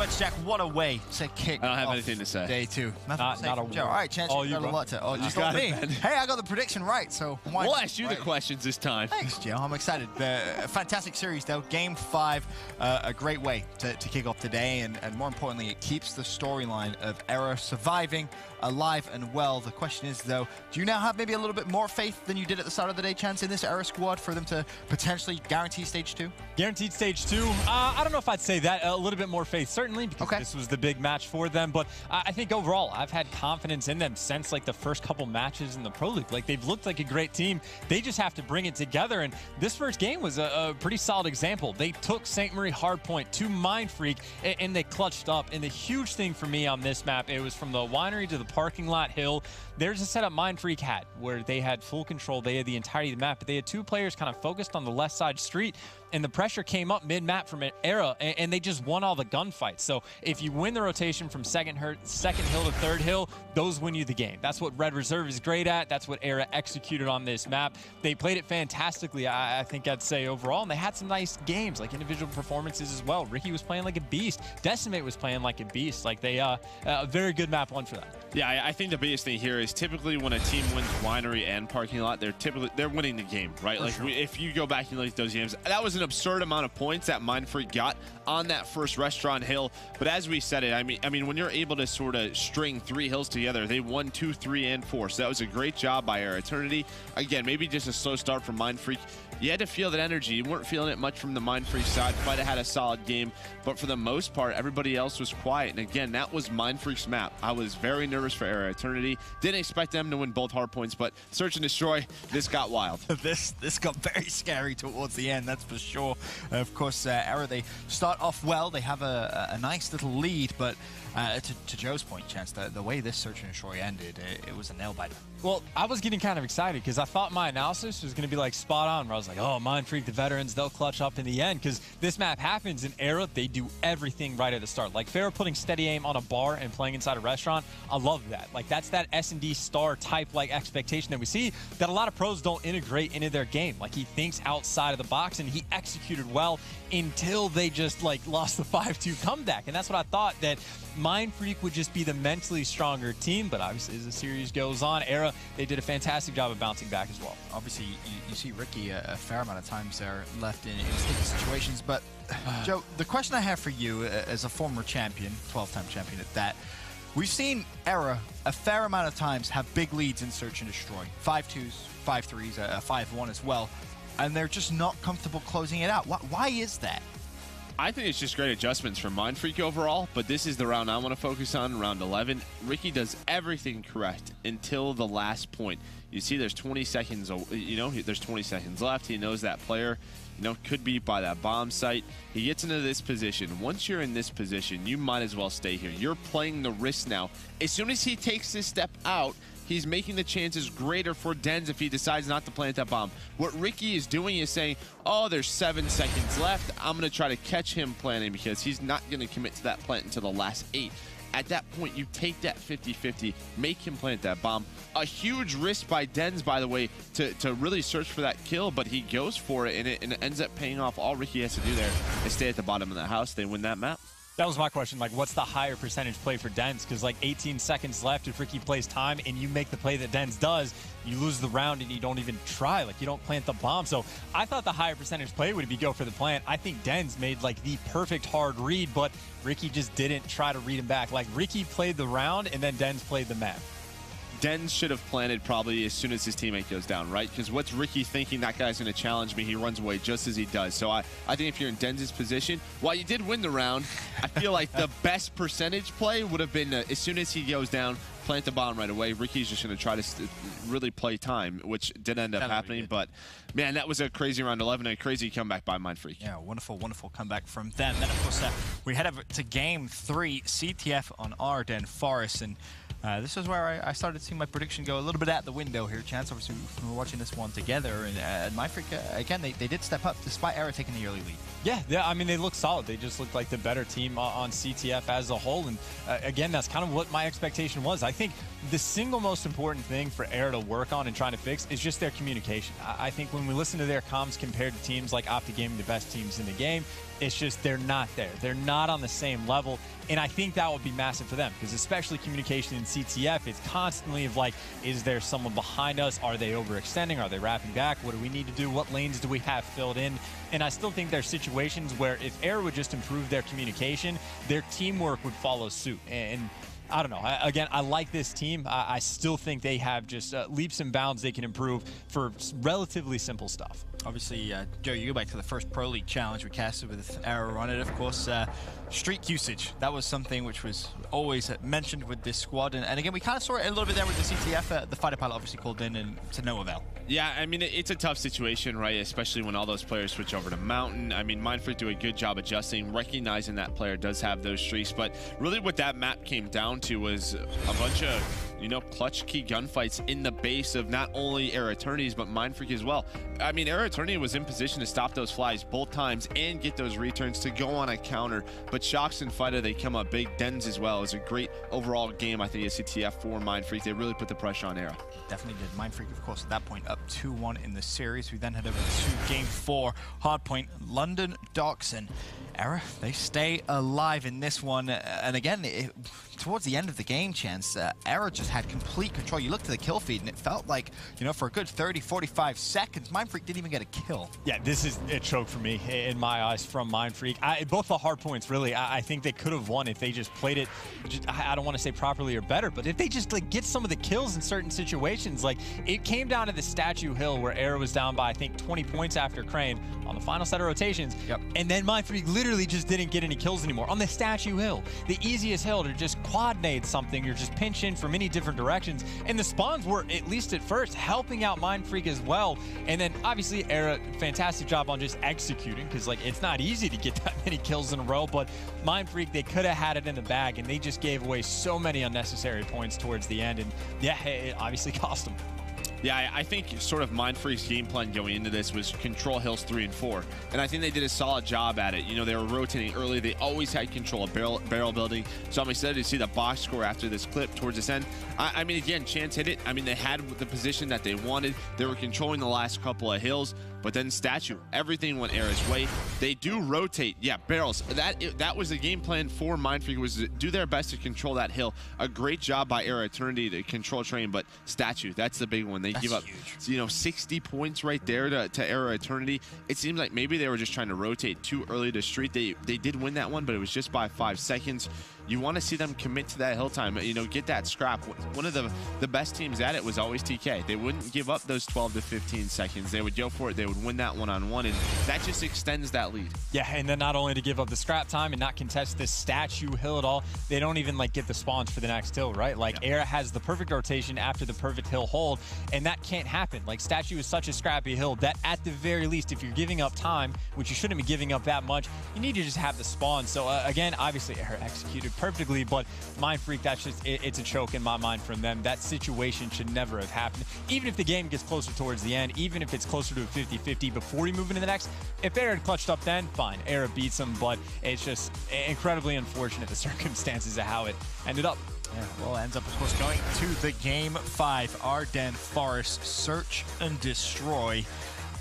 much, Jack. What a way to kick I don't have off anything to say. Day 2. Not a word. All right, Chance, you got a lot to... Oh, you got me. Hey, I got the prediction right, so why We'll not, ask you right? the questions this time. Thanks, Joe. I'm excited. A fantastic series, though. Game 5, a great way to kick off today, and more importantly, it keeps the storyline of eRa surviving, alive and well. The question is, though, do you now have maybe a little bit more faith than you did at the start of the day, Chance, in this eRa squad for them to potentially guarantee Stage 2? Guaranteed Stage 2? I don't know if I'd say that. A little bit more faith, certainly, because this was the big match for them. But I think overall, I've had confidence in them since like the first couple matches in the Pro League. Like, they've looked like a great team. They just have to bring it together. And this first game was a pretty solid example. They took St. Marie Hardpoint to Mindfreak, and they clutched up. And the huge thing for me on this map, it was from the winery to the parking lot hill. There's a setup Mindfreak had where they had full control. They had the entirety of the map, but they had two players kind of focused on the left side street, and the pressure came up mid-map from eRa, and they just won all the gunfights. So if you win the rotation from second hill to third hill, those win you the game. That's what Red Reserve is great at. That's what eRa executed on this map. They played it fantastically, I think I'd say, overall, and they had some nice games, like individual performances as well. Ricky was playing like a beast. Decimate was playing like a beast. Like, they, a very good map one for them. Yeah, I think the biggest thing here is typically when a team wins winery and parking lot, they're winning the game, right? Like, if you go back and look at those games, that was an absurd amount of points that Mindfreak got on that first restaurant hill. But as we said it, I mean, when you're able to sort of string 3 hills together, they won 2, 3, and 4. So that was a great job by eRa Eternity. Again, maybe just a slow start from Mindfreak. You had to feel that energy. You weren't feeling it much from the Mindfreak side. Fighter had a solid game, but for the most part, everybody else was quiet. And again, that was Mindfreak's map. I was very nervous for eRa Eternity. Didn't expect them to win both hardpoints, but Search and Destroy, this got wild. This got very scary towards the end, that's for sure. Of course, eRa, they start off well. They have a nice little lead, but to Joe's point, Chance, the way this Search and Destroy ended, it was a nail-biter. Well, I was getting kind of excited because I thought my analysis was going to be like spot on, where I was like, oh, Mindfreak, the veterans, they'll clutch up in the end, because this map happens in eRa. They do everything right at the start. Like, Farrah putting steady aim on a bar and playing inside a restaurant, I love that. Like, that's that S&D star type like expectation that we see that a lot of pros don't integrate into their game. Like, he thinks outside of the box, and he executed well until they just like lost the 5-2 comeback. And that's what I thought, that Mindfreak would just be the mentally stronger team, but obviously as the series goes on, eRa, they did a fantastic job of bouncing back as well. Obviously, you see Ricky a fair amount of times there left in sticky situations, but Joe, the question I have for you as a former champion, 12-time champion at that, we've seen eRa a fair amount of times have big leads in Search and Destroy. 5-2s, 5-3s, a 5-1 as well, and they're just not comfortable closing it out. Why is that? I think it's just great adjustments from Mindfreak overall, but this is the round I want to focus on, round 11. Ricky does everything correct until the last point. You see there's 20 seconds, there's 20 seconds left. He knows that player, could be by that bomb site. He gets into this position. Once you're in this position, you might as well stay here. You're playing the risk now. As soon as he takes this step out, he's making the chances greater for Dens if he decides not to plant that bomb. What Ricky is doing is saying, oh, there's 7 seconds left. I'm going to try to catch him planting, because he's not going to commit to that plant until the last 8. At that point, you take that 50-50, make him plant that bomb. A huge risk by Dens, by the way, to really search for that kill, but he goes for it, and it ends up paying off. All Ricky has to do there is stay at the bottom of the house. They win that map. That was my question. Like, what's the higher percentage play for Dens? Because, like, 18 seconds left, if Ricky plays time and you make the play that Dens does, you lose the round and you don't even try. Like, you don't plant the bomb. So I thought the higher percentage play would be go for the plant. I think Dens made, like, the perfect hard read, but Ricky just didn't try to read him back. Like, Ricky played the round and then Dens played the map. Dens should have planted probably as soon as his teammate goes down, right? Because what's Ricky thinking? That guy's going to challenge me. He runs away just as he does. So I think if you're in Dens' position, while you did win the round, I feel like the best percentage play would have been as soon as he goes down, plant the bomb right away. Ricky's just going to try to really play time, which did end up happening. But, man, that was a crazy round 11, a crazy comeback by Mindfreak. Yeah, wonderful, wonderful comeback from them. Then, of course, we head over to Game 3, CTF on Arden Forest, and this is where I started seeing my prediction go a little bit out the window here, Chance. Obviously, we were watching this one together, and Mindfreak, again, they did step up despite eRa taking the early lead. Yeah, I mean, they look solid. They just look like the better team on CTF as a whole, and again, that's kind of what my expectation was. I think the single most important thing for eRa to work on and trying to fix is just their communication. I think when we listen to their comms compared to teams like OptiGaming, the best teams in the game, It's just they're not there. They're not on the same level. And I think that would be massive for them because especially communication in CTF, it's constantly of like, is there someone behind us? Are they overextending? Are they wrapping back? What do we need to do? What lanes do we have filled in? And I still think there's situations where if eRa would just improve their communication, their teamwork would follow suit. And I don't know. Again, I like this team. I still think they have just leaps and bounds they can improve for relatively simple stuff. Obviously, Joe, you go back to the first Pro League challenge we casted with eRa on it. Of course, streak usage. That was something which was always mentioned with this squad. And again, we kind of saw it a little bit there with the CTF. The fighter pilot obviously called in and to no avail. Yeah, I mean, it's a tough situation, right? Especially when all those players switch over to Mountain. I mean, Mindfreak do a good job adjusting, recognizing that player does have those streaks. But really what that map came down to was a bunch of, you know, clutch key gunfights in the base of not only eRa Eternities, but Mindfreak as well. I mean, eRa Eternity was in position to stop those flies both times and get those returns to go on a counter. But Shocks and Fighter, they come up big. Dens as well. It was a great overall game, I think, at CTF for Mindfreak. They really put the pressure on eRa. Definitely did. Mindfreak, of course, at that point up 2-1 in the series. We then head over to Game 4, Hardpoint, London Docks, and eRa, they stay alive in this one. And again, towards the end of the game, Chance, eRa just had complete control. You looked at the kill feed, and it felt like, you know, for a good 30, 45 seconds, Mindfreak didn't even get a kill. Yeah, this is a choke for me, in my eyes, from Mindfreak. Both the hard points, really, I think they could have won if they just played it, I don't want to say properly or better, but if they just like get some of the kills in certain situations. Like, it came down to the Statue Hill where eRa was down by, I think, 20 points after Crane on the final set of rotations. Yep. And then Mindfreak literally just didn't get any kills anymore on the Statue Hill. The easiest hill to just quad nade something, you're just pinch in from many different directions. And the spawns were, at least at first, helping out Mindfreak as well. And then obviously eRa, fantastic job on just executing, because like it's not easy to get that many kills in a row, but Mindfreak, they could have had it in the bag, and they just gave away so many unnecessary points towards the end. And yeah, it obviously cost them. Yeah, I think sort of Mindfreak's game plan going into this was control hills 3 and 4. And I think they did a solid job at it. You know, they were rotating early. They always had control of barrel building. So I'm excited to see the box score after this clip towards this end. I mean, again, Chance hit it. I mean, they had the position that they wanted. They were controlling the last couple of hills. But then Statue, everything went eRa's way. They do rotate. Yeah, barrels. That was the game plan for Mindfreak, was to do their best to control that hill. A great job by eRa Eternity to control train, but Statue, that's the big one. They give up, you know, 60 points right there to eRa Eternity. It seems like maybe they were just trying to rotate too early to street. They did win that one, but it was just by 5 seconds. You want to see them commit to that hill time, you know, get that scrap. One of the best teams at it was always TK. They wouldn't give up those 12 to 15 seconds. They would go for it. They would win that one-on-one, and that just extends that lead. Yeah, and then not only to give up the scrap time and not contest this Statue Hill at all, they don't even like get the spawns for the next hill, right? Like, eRa has the perfect rotation after the perfect hill hold, and that can't happen. Like, Statue is such a scrappy hill that at the very least, if you're giving up time, which you shouldn't be giving up that much, you need to just have the spawn. So again, obviously eRa executed perfectly, but Mindfreak, that's just, it's a choke in my mind from them. That situation should never have happened. Even if the game gets closer towards the end, even if it's closer to a 50-50 before you move into the next, if eRa had clutched up then, fine, eRa beats them, but it's just incredibly unfortunate, the circumstances of how it ended up. Yeah, well, it ends up, of course, going to the Game 5, Ardennes Forest, Search and Destroy.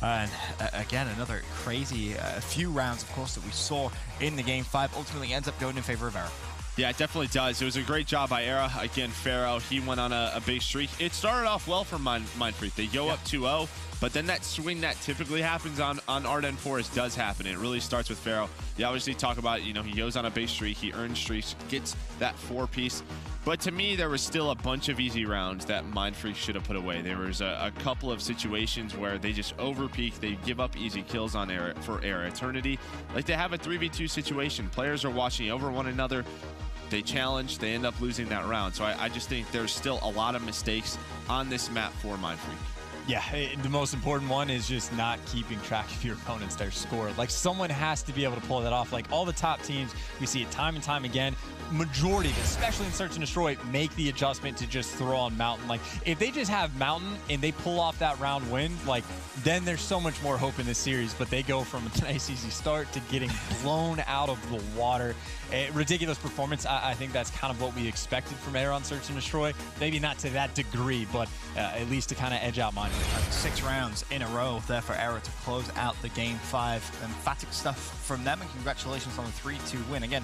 And again, another crazy few rounds, of course, that we saw in the Game 5 ultimately ends up going in favor of eRa. Yeah, it definitely does. It was a great job by eRa. Again, Pharaoh, he went on a big streak. It started off well for Mindfreak. They go up 2-0, but then that swing that typically happens on Ardennes Forest does happen. It really starts with Pharaoh. You obviously talk about, you know, he goes on a big streak, he earns streaks, gets that 4-piece. But to me, there was still a bunch of easy rounds that Mindfreak should have put away. There was a couple of situations where they just overpeak. They give up easy kills on for eRa Eternity. Like, they have a 3v2 situation. Players are watching over one another. They challenge, they end up losing that round. So I just think there's still a lot of mistakes on this map for Mindfreak. Yeah, the most important one is just not keeping track of your opponents, their score. Like, someone has to be able to pull that off. Like, all the top teams, we see it time and time again. Majority, especially in Search and Destroy, make the adjustment to just throw on Mountain. Like, if they just have Mountain and they pull off that round win, like, then there's so much more hope in this series. But they go from a nice, easy start to getting blown out of the water. A ridiculous performance. I think that's kind of what we expected from eRa on Search and Destroy. Maybe not to that degree, but at least to kind of edge out Mindfreak. 6 rounds in a row there for eRa to close out the Game 5. Emphatic stuff from them, and congratulations on the 3-2 win. Again,